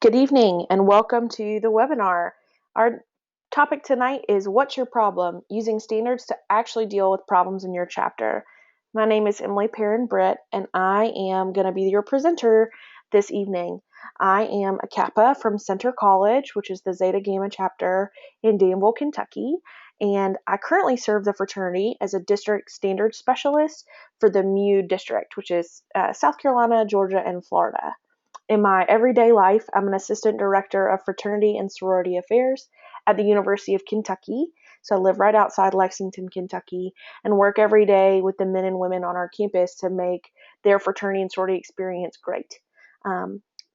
Good evening and welcome to the webinar. Our topic tonight is What's Your Problem? Using standards to actually deal with problems in your chapter. My name is Emily Perrin-Britt and I am going to be your presenter this evening. I am a Kappa from Center College, which is the Zeta Gamma chapter in Danville, Kentucky, and I currently serve the fraternity as a district standards specialist for the MU district, which is South Carolina, Georgia, and Florida. In my everyday life, I'm an assistant director of fraternity and sorority affairs at the University of Kentucky. So I live right outside Lexington, Kentucky, and work every day with the men and women on our campus to make their fraternity and sorority experience great.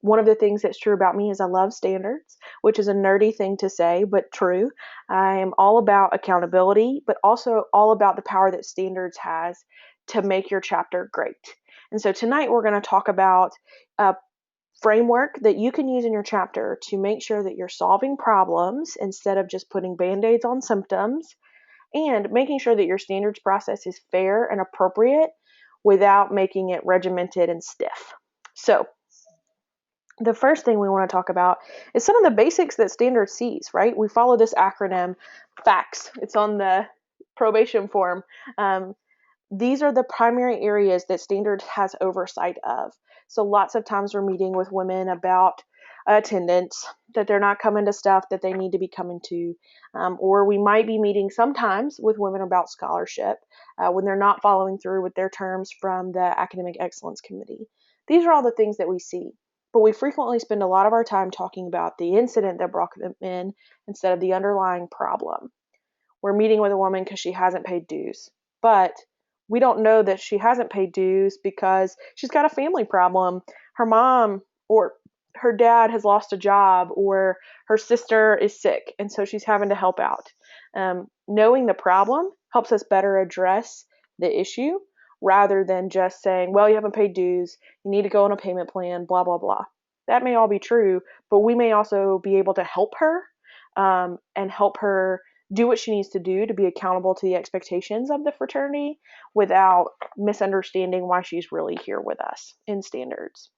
One of the things that's true about me is I love standards, which is a nerdy thing to say, but true. I am all about accountability, but also all about the power that standards has to make your chapter great. And so tonight we're going to talk about framework that you can use in your chapter to make sure that you're solving problems instead of just putting band-aids on symptoms, and making sure that your standards process is fair and appropriate without making it regimented and stiff. So the first thing we want to talk about is some of the basics that standards sees, right? We follow this acronym FACTS. It's on the probation form. These are the primary areas that standards has oversight of. So lots of times we're meeting with women about attendance, that they're not coming to stuff that they need to be coming to, or we might be meeting sometimes with women about scholarship when they're not following through with their terms from the Academic Excellence Committee. These are all the things that we see, but we frequently spend a lot of our time talking about the incident that brought them in instead of the underlying problem. We're meeting with a woman because she hasn't paid dues, but we don't know that she hasn't paid dues because she's got a family problem. Her mom or her dad has lost a job, or her sister is sick, and so she's having to help out. Knowing the problem helps us better address the issue rather than just saying, well, you haven't paid dues, you need to go on a payment plan, blah, blah, blah. That may all be true, but we may also be able to help her and help her do what she needs to do to be accountable to the expectations of the fraternity without misunderstanding why she's really here with us in standards.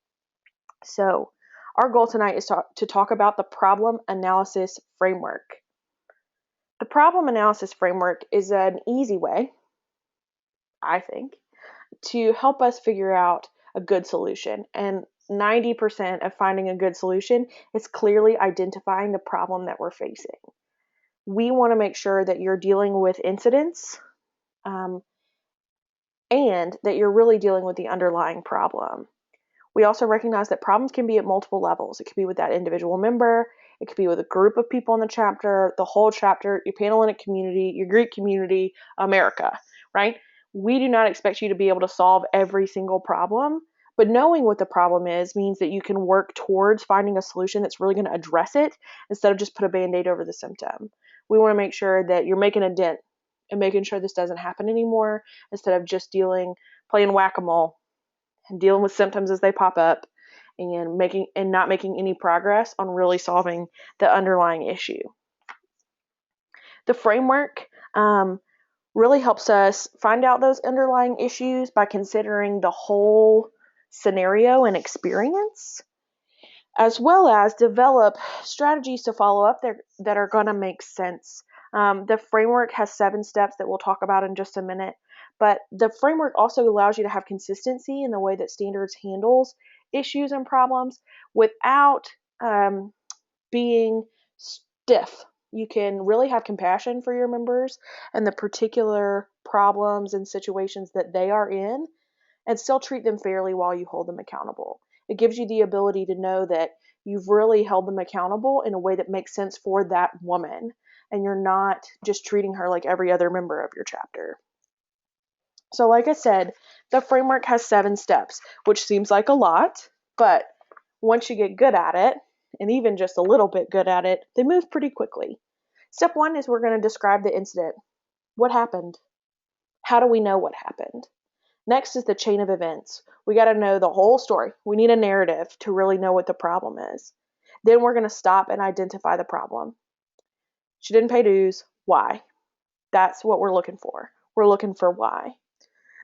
So our goal tonight is to talk about the problem analysis framework. The problem analysis framework is an easy way, I think, to help us figure out a good solution. And 90% of finding a good solution is clearly identifying the problem that we're facing. We want to make sure that you're dealing with incidents and that you're really dealing with the underlying problem. We also recognize that problems can be at multiple levels. It could be with that individual member, it could be with a group of people in the chapter, the whole chapter, your Panhellenic community, your Greek community, America, right? We do not expect you to be able to solve every single problem, but knowing what the problem is means that you can work towards finding a solution that's really going to address it instead of just put a band-aid over the symptom. We want to make sure that you're making a dent and making sure this doesn't happen anymore instead of just playing whack-a-mole and dealing with symptoms as they pop up and not making any progress on really solving the underlying issue. The framework really helps us find out those underlying issues by considering the whole scenario and experience, as well as develop strategies to follow up that are going to make sense. The framework has 7 steps that we'll talk about in just a minute, but the framework also allows you to have consistency in the way that standards handles issues and problems without being stiff. You can really have compassion for your members and the particular problems and situations that they are in and still treat them fairly while you hold them accountable. It gives you the ability to know that you've really held them accountable in a way that makes sense for that woman, and you're not just treating her like every other member of your chapter. So like I said, the framework has 7 steps, which seems like a lot, but once you get good at it, and even just a little bit good at it, they move pretty quickly. Step 1 is we're going to describe the incident. What happened? How do we know what happened? Next is the chain of events. We got to know the whole story. We need a narrative to really know what the problem is. Then we're going to stop and identify the problem. She didn't pay dues. Why? That's what we're looking for. We're looking for why.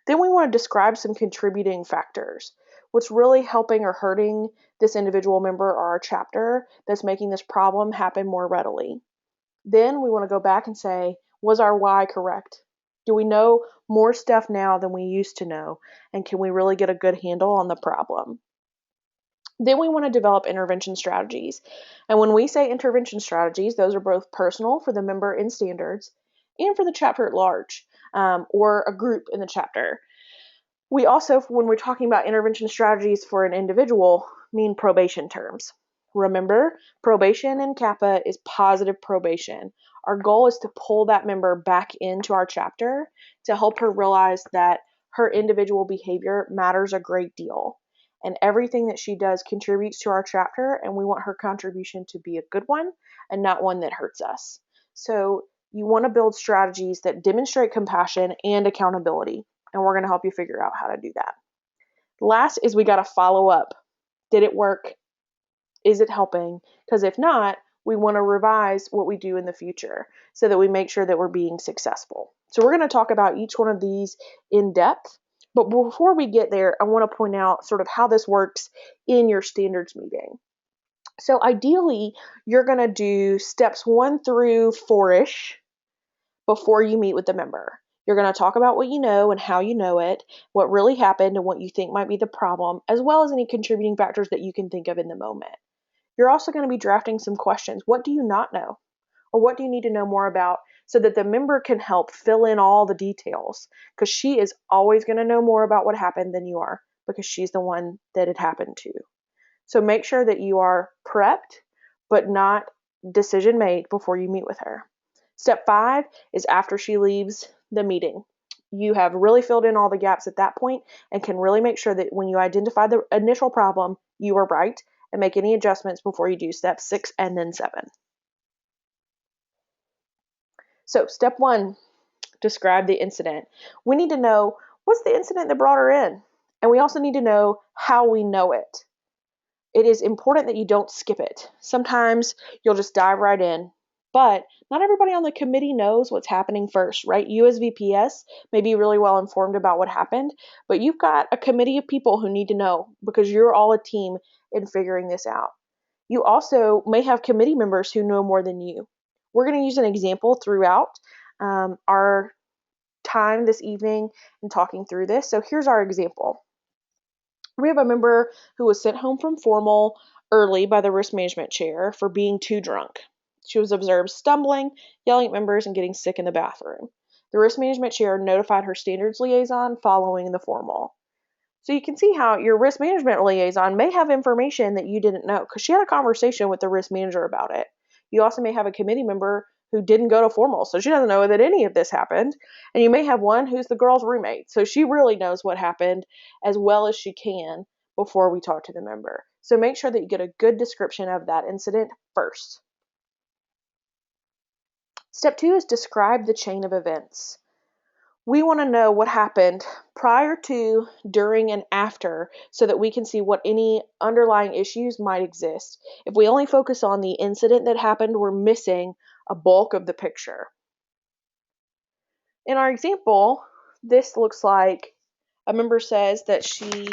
Then we want to describe some contributing factors. what's really helping or hurting this individual member or our chapter that's making this problem happen more readily. Then we want to go back and say, was our why correct? Do we know more stuff now than we used to know? And can we really get a good handle on the problem? Then we want to develop intervention strategies. And when we say intervention strategies, those are both personal for the member in standards and for the chapter at large, or a group in the chapter. We also, when we're talking about intervention strategies for an individual, mean probation terms. Remember, probation in CAPA is positive probation. Our goal is to pull that member back into our chapter to help her realize that her individual behavior matters a great deal. And everything that she does contributes to our chapter, and we want her contribution to be a good one and not one that hurts us. So you want to build strategies that demonstrate compassion and accountability, and we're going to help you figure out how to do that. Last is we got to follow up. Did it work? Is it helping? Because if not, we want to revise what we do in the future so that we make sure that we're being successful. So we're going to talk about each one of these in depth. But before we get there, I want to point out sort of how this works in your standards meeting. So ideally, you're going to do steps 1 through 4-ish before you meet with the member. You're going to talk about what you know and how you know it, what really happened and what you think might be the problem, as well as any contributing factors that you can think of in the moment. You're also going to be drafting some questions. What do you not know? Or what do you need to know more about so that the member can help fill in all the details? Because she is always going to know more about what happened than you are, because she's the one that it happened to. So make sure that you are prepped, but not decision made before you meet with her. Step 5 is after she leaves the meeting. You have really filled in all the gaps at that point and can really make sure that when you identify the initial problem, you are right, and make any adjustments before you do step 6 and then 7. So step 1, describe the incident. We need to know what's the incident that brought her in, and we also need to know how we know it. It is important that you don't skip it. Sometimes you'll just dive right in, but not everybody on the committee knows what's happening first, right? You as VPS may be really well informed about what happened, but you've got a committee of people who need to know because you're all a team in figuring this out. You also may have committee members who know more than you. We're going to use an example throughout our time this evening in talking through this. So here's our example. We have a member who was sent home from formal early by the risk management chair for being too drunk. She was observed stumbling, yelling at members, and getting sick in the bathroom. The risk management chair notified her standards liaison following the formal. So you can see how your risk management liaison may have information that you didn't know because she had a conversation with the risk manager about it. You also may have a committee member who didn't go to formal, so she doesn't know that any of this happened. And you may have one who's the girl's roommate, so she really knows what happened as well as she can before we talk to the member. So make sure that you get a good description of that incident first. Step 2 is describe the chain of events. We want to know what happened prior to, during, and after so that we can see what any underlying issues might exist. If we only focus on the incident that happened, we're missing a bulk of the picture. In our example, this looks like a member says that she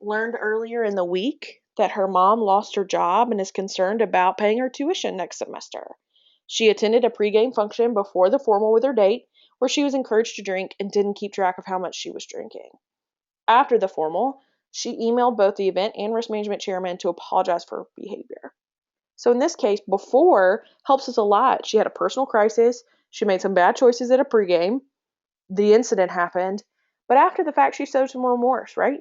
learned earlier in the week that her mom lost her job and is concerned about paying her tuition next semester. She attended a pregame function before the formal with her date, where she was encouraged to drink and didn't keep track of how much she was drinking. After the formal, she emailed both the event and risk management chairman to apologize for her behavior. So in this case, before helps us a lot. She had a personal crisis. She made some bad choices at a pregame. The incident happened. But after the fact, she showed some remorse, right?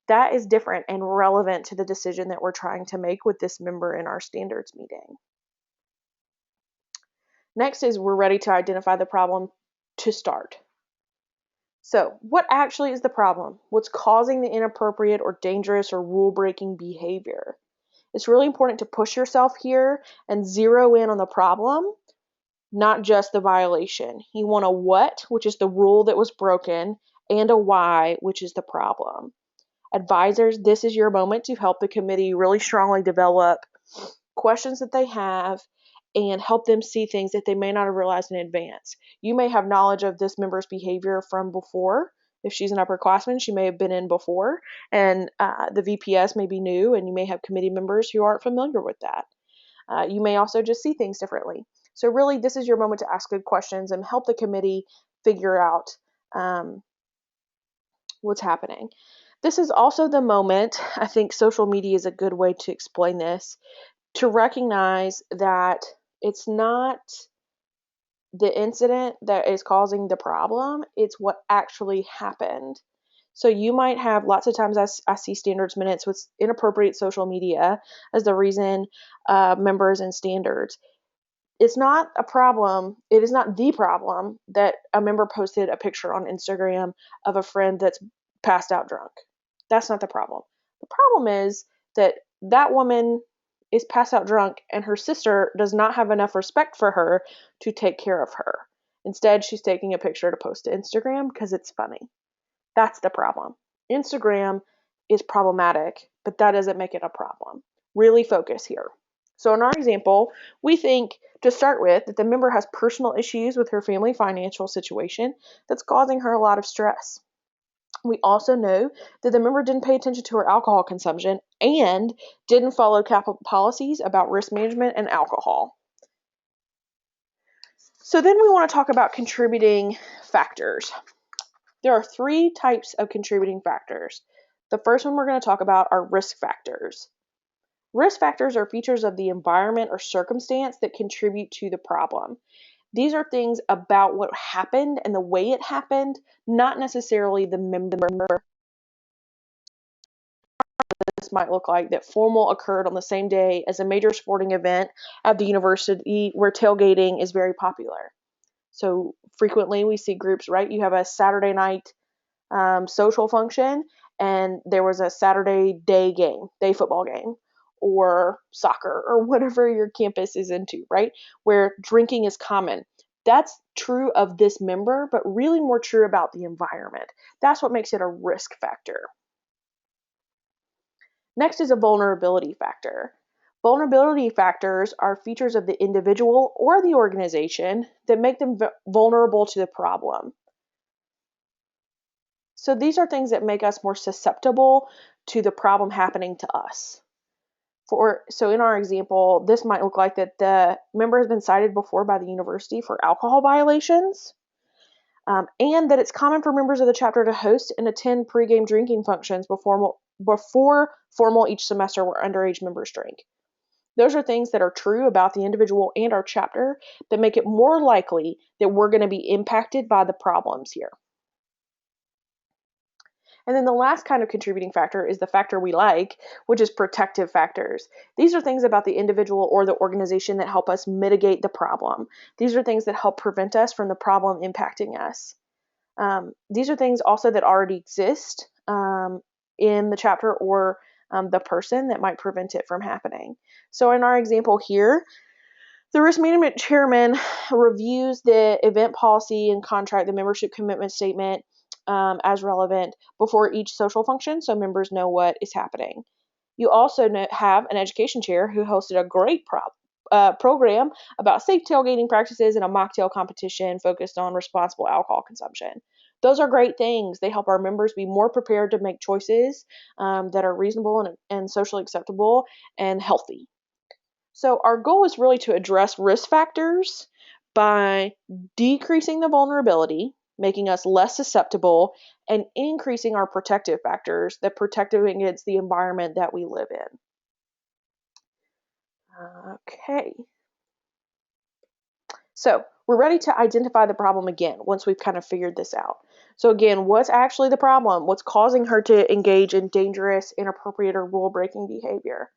That is different and relevant to the decision that we're trying to make with this member in our standards meeting. Next is we're ready to identify the problem to start. So what actually is the problem? What's causing the inappropriate or dangerous or rule-breaking behavior? It's really important to push yourself here and zero in on the problem, not just the violation. You want a what, which is the rule that was broken, and a why, which is the problem. Advisors, this is your moment to help the committee really strongly develop questions that they have and help them see things that they may not have realized in advance. You may have knowledge of this member's behavior from before, If she's an upperclassman, she may have been in before, and the VPS may be new, and you may have committee members who aren't familiar with that. You may also just see things differently. So really, this is your moment to ask good questions and help the committee figure out what's happening. This is also the moment, I think social media is a good way to explain this, to recognize that it's not the incident that is causing the problem, it's what actually happened. So you might have lots of times I see standards minutes with inappropriate social media as the reason members and standards. It's not a problem. It is not the problem that a member posted a picture on Instagram of a friend that's passed out drunk. That's not the problem. The problem is that that woman is passed out drunk and her sister does not have enough respect for her to take care of her. Instead, she's taking a picture to post to Instagram because it's funny. That's the problem. Instagram is problematic, but that doesn't make it a problem. Really focus here. So in our example, we think to start with that the member has personal issues with her family financial situation that's causing her a lot of stress. We also know that the member didn't pay attention to her alcohol consumption and didn't follow CAPA policies about risk management and alcohol. So then we want to talk about contributing factors. There are 3 types of contributing factors. The first one we're going to talk about are risk factors. Risk factors are features of the environment or circumstance that contribute to the problem. These are things about what happened and the way it happened, not necessarily the member. This might look like that formal occurred on the same day as a major sporting event at the university where tailgating is very popular. So frequently we see groups, right? You have a Saturday night social function, and there was a Saturday day football game, or soccer, or whatever your campus is into, right? Where drinking is common. That's true of this member, but really more true about the environment. That's what makes it a risk factor. Next is a vulnerability factor. Vulnerability factors are features of the individual or the organization that make them vulnerable to the problem. So these are things that make us more susceptible to the problem happening to us. So in our example, this might look like that the member has been cited before by the university for alcohol violations, and that it's common for members of the chapter to host and attend pregame drinking functions before formal each semester where underage members drink. Those are things that are true about the individual and our chapter that make it more likely that we're going to be impacted by the problems here. And then the last kind of contributing factor is the factor we like, which is protective factors. These are things about the individual or the organization that help us mitigate the problem. These are things that help prevent us from the problem impacting us. These are things also that already exist in the chapter or the person that might prevent it from happening. So in our example here, the risk management chairman reviews the event policy and contract, the membership commitment statement, as relevant before each social function so members know what is happening. You also have an education chair who hosted a great program about safe tailgating practices and a mocktail competition focused on responsible alcohol consumption. Those are great things. They help our members be more prepared to make choices that are reasonable and socially acceptable and healthy. So our goal is really to address risk factors by decreasing the vulnerability, making us less susceptible, and increasing our protective factors that protect against the environment that we live in. Okay. So we're ready to identify the problem again once we've kind of figured this out. So again, what's actually the problem? What's causing her to engage in dangerous, inappropriate, or rule-breaking behavior?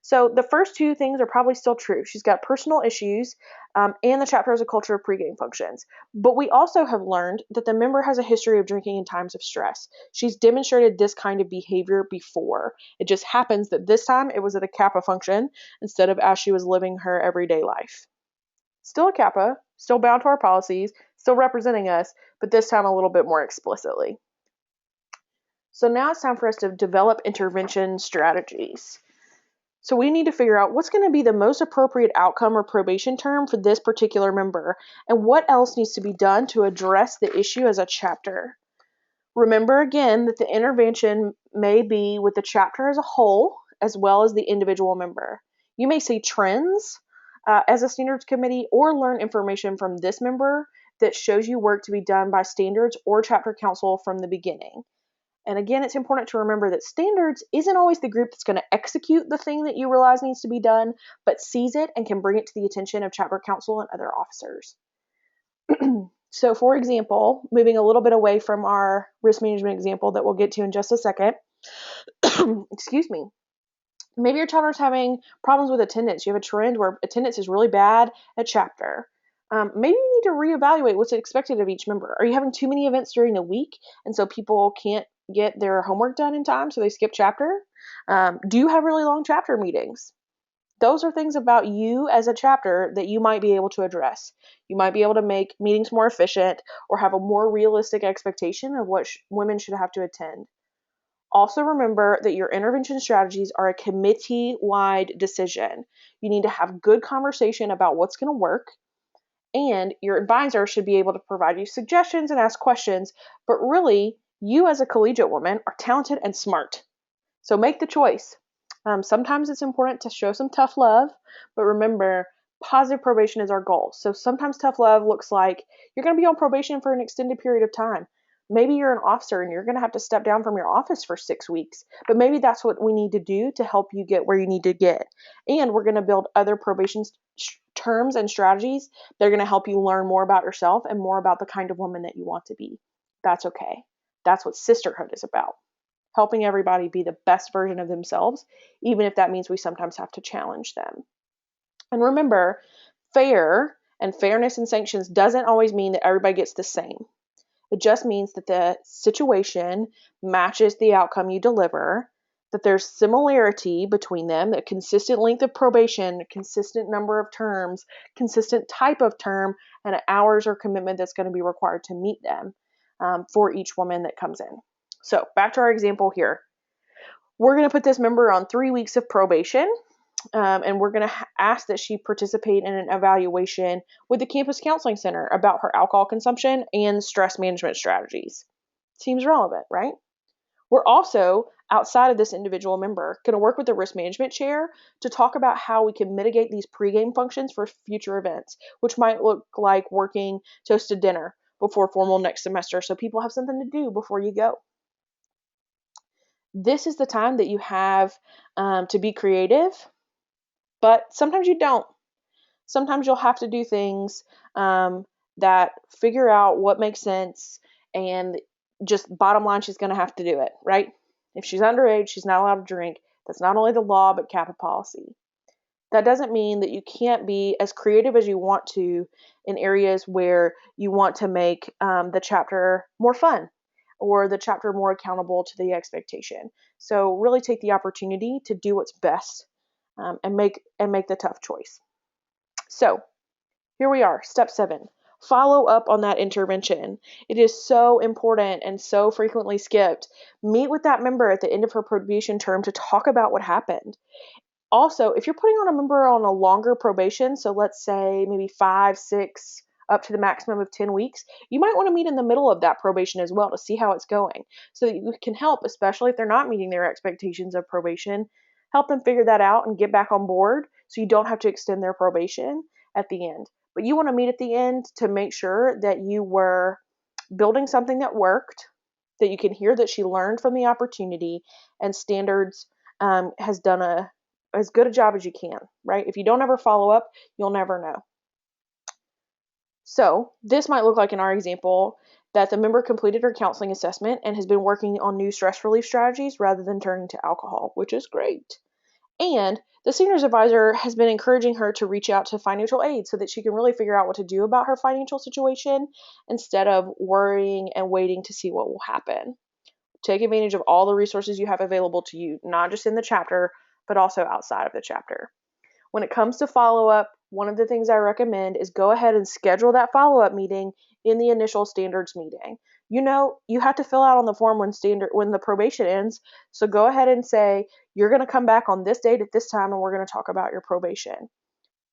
So the first 2 things are probably still true. She's got personal issues, and the chapter has a culture of pregame functions. But we also have learned that the member has a history of drinking in times of stress. She's demonstrated this kind of behavior before. It just happens that this time it was at a CAPA function instead of as she was living her everyday life. Still a CAPA, still bound to our policies, still representing us, but this time a little bit more explicitly. So now it's time for us to develop intervention strategies. So we need to figure out what's going to be the most appropriate outcome or probation term for this particular member, and what else needs to be done to address the issue as a chapter. Remember again that the intervention may be with the chapter as a whole as well as the individual member. You may see trends as a standards committee or learn information from this member that shows you work to be done by standards or chapter council from the beginning. And again, it's important to remember that standards isn't always the group that's going to execute the thing that you realize needs to be done, but sees it and can bring it to the attention of chapter council and other officers. So, for example, moving a little bit away from our risk management example that we'll get to in just a second, excuse me, maybe your chapter is having problems with attendance. You have a trend where attendance is really bad at chapter. Maybe you need to reevaluate what's expected of each member. Are you having too many events during the week, and so people can't get their homework done in time, so they skip chapter? Do you have really long chapter meetings? Those are things about you as a chapter that you might be able to address. You might be able to make meetings more efficient or have a more realistic expectation of what women should have to attend. Also remember that your intervention strategies are a committee-wide decision. You need to have good conversation about what's going to work, and your advisor should be able to provide you suggestions and ask questions, but really, you as a collegiate woman are talented and smart. So make the choice. Sometimes it's important to show some tough love, but remember, positive probation is our goal. So sometimes tough love looks like you're going to be on probation for an extended period of time. Maybe you're an officer and you're going to have to step down from your office for 6 weeks, but maybe that's what we need to do to help you get where you need to get. And we're going to build other probation terms and strategies that are going to help you learn more about yourself and more about the kind of woman that you want to be. That's okay. That's what sisterhood is about. Helping everybody be the best version of themselves, even if that means we sometimes have to challenge them. And remember, fair and fairness in sanctions doesn't always mean that everybody gets the same. It just means that the situation matches the outcome you deliver, that there's similarity between them, that consistent length of probation, consistent number of terms, consistent type of term, and hours or commitment that's going to be required to meet them for each woman that comes in. So back to our example here. We're going to put this member on 3 weeks of probation, and we're going to ask that she participate in an evaluation with the campus counseling center about her alcohol consumption and stress management strategies. Seems relevant, right? We're also, outside of this individual member, going to work with the risk management chair to talk about how we can mitigate these pregame functions for future events, which might look like working toasted dinner before formal next semester so people have something to do before you go. This is the time that you have to be creative, but sometimes you don't. Sometimes you'll have to do things that figure out what makes sense, and just bottom line, she's going to have to do it, right? If she's underage, she's not allowed to drink. That's not only the law, but CAPA policy. That doesn't mean that you can't be as creative as you want to in areas where you want to make the chapter more fun or the chapter more accountable to the expectation. So really take the opportunity to do what's best and make the tough choice. So here we are, step 7. Follow up on that intervention. It is so important and so frequently skipped. Meet with that member at the end of her probation term to talk about what happened. Also, if you're putting on a member on a longer probation, so let's say maybe 5, 6, up to the maximum of 10 weeks, you might want to meet in the middle of that probation as well to see how it's going so that you can help, especially if they're not meeting their expectations of probation, help them figure that out and get back on board so you don't have to extend their probation at the end. But you want to meet at the end to make sure that you were building something that worked, that you can hear that she learned from the opportunity, and standards has done as good a job as you can, right? If you don't ever follow up, you'll never know. So this might look like in our example that the member completed her counseling assessment and has been working on new stress relief strategies rather than turning to alcohol, which is great. And the seniors advisor has been encouraging her to reach out to financial aid so that she can really figure out what to do about her financial situation instead of worrying and waiting to see what will happen. Take advantage of all the resources you have available to you, not just in the chapter, but also outside of the chapter. When it comes to follow-up, one of the things I recommend is go ahead and schedule that follow-up meeting in the initial standards meeting. You know, you have to fill out on the form when the probation ends, so go ahead and say, you're going to come back on this date at this time and we're going to talk about your probation.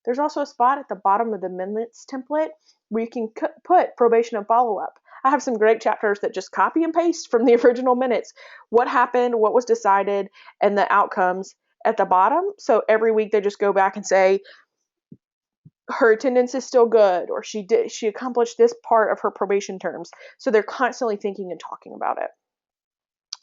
There's also a spot at the bottom of the minutes template where you can put probation and follow-up. I have some great chapters that just copy and paste from the original minutes. What happened, what was decided, and the outcomes at the bottom. So every week they just go back and say, her attendance is still good, or she accomplished this part of her probation terms. So they're constantly thinking and talking about it.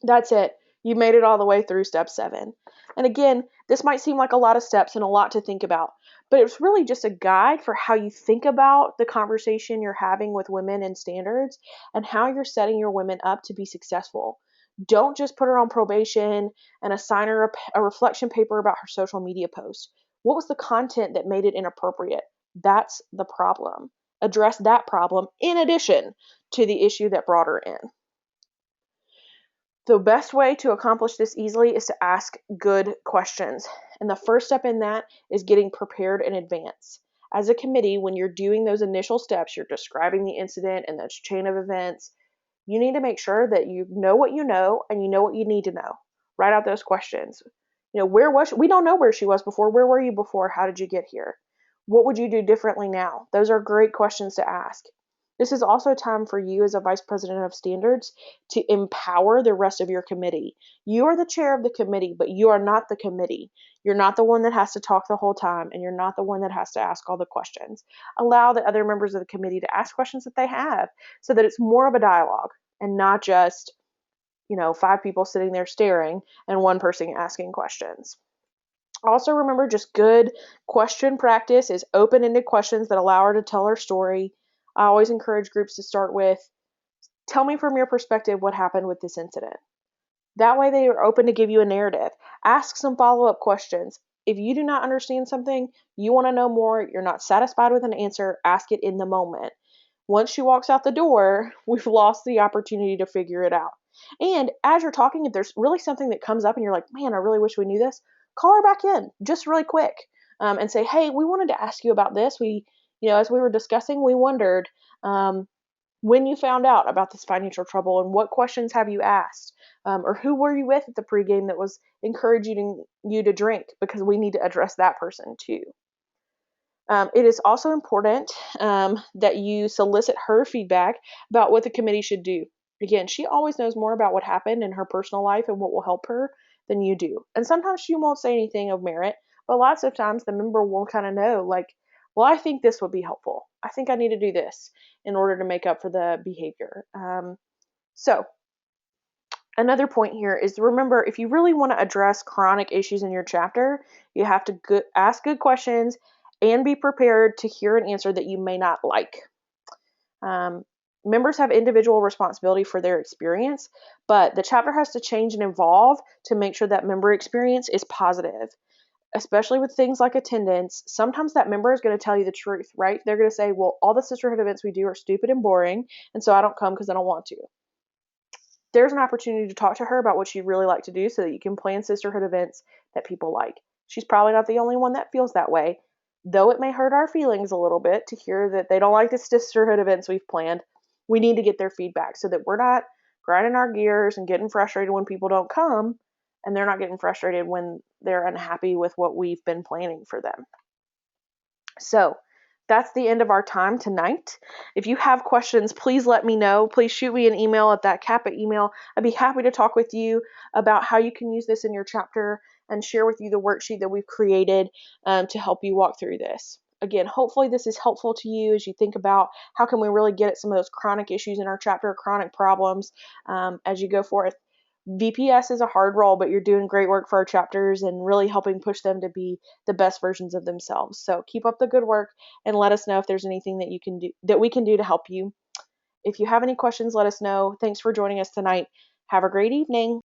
That's it. You made it all the way through step 7. And again, this might seem like a lot of steps and a lot to think about, but it's really just a guide for how you think about the conversation you're having with women and standards and how you're setting your women up to be successful. Don't just put her on probation and assign her a reflection paper about her social media post. What was the content that made it inappropriate? That's the problem. Address that problem in addition to the issue that brought her in. The best way to accomplish this easily is to ask good questions. And the first step in that is getting prepared in advance. As a committee, when you're doing those initial steps, you're describing the incident and the chain of events, you need to make sure that you know what you know and you know what you need to know. Write out those questions. Where was she? We don't know where she was before. Where were you before? How did you get here? What would you do differently now? Those are great questions to ask. This is also a time for you as a vice president of standards to empower the rest of your committee. You are the chair of the committee, but you are not the committee. You're not the one that has to talk the whole time, and you're not the one that has to ask all the questions. Allow the other members of the committee to ask questions that they have so that it's more of a dialogue and not just, 5 people sitting there staring and one person asking questions. Also remember, just good question practice is open-ended questions that allow her to tell her story. I always encourage groups to start with, tell me from your perspective what happened with this incident. That way they are open to give you a narrative. Ask some follow-up questions. If you do not understand something, you want to know more, you're not satisfied with an answer, ask it in the moment. Once she walks out the door, we've lost the opportunity to figure it out. And as you're talking, if there's really something that comes up and you're like, man, I really wish we knew this, call her back in just really quick and say, hey, we wanted to ask you about this. As we were discussing, we wondered when you found out about this financial trouble and what questions have you asked? Or who were you with at the pregame that was encouraging you to drink? Because we need to address that person too. It is also important that you solicit her feedback about what the committee should do. Again, she always knows more about what happened in her personal life and what will help her than you do. And sometimes she won't say anything of merit, but lots of times the member will kind of know, like, well, I think this would be helpful. I think I need to do this in order to make up for the behavior. So another point here is, remember, if you really want to address chronic issues in your chapter, you have to ask good questions and be prepared to hear an answer that you may not like. Members have individual responsibility for their experience, but the chapter has to change and evolve to make sure that member experience is positive, especially with things like attendance. Sometimes that member is going to tell you the truth, right? They're going to say, well, all the sisterhood events we do are stupid and boring, and so I don't come because I don't want to. There's an opportunity to talk to her about what she'd really like to do so that you can plan sisterhood events that people like. She's probably not the only one that feels that way, though it may hurt our feelings a little bit to hear that they don't like the sisterhood events we've planned. We need to get their feedback so that we're not grinding our gears and getting frustrated when people don't come, and they're not getting frustrated when they're unhappy with what we've been planning for them. So that's the end of our time tonight. If you have questions, please let me know. Please shoot me an email at that Kappa email. I'd be happy to talk with you about how you can use this in your chapter and share with you the worksheet that we've created to help you walk through this. Again, hopefully this is helpful to you as you think about how can we really get at some of those chronic issues in our chapter, chronic problems as you go forth. VPS is a hard role, but you're doing great work for our chapters and really helping push them to be the best versions of themselves. So keep up the good work and let us know if there's anything that you can do, that we can do to help you. If you have any questions, let us know. Thanks for joining us tonight. Have a great evening.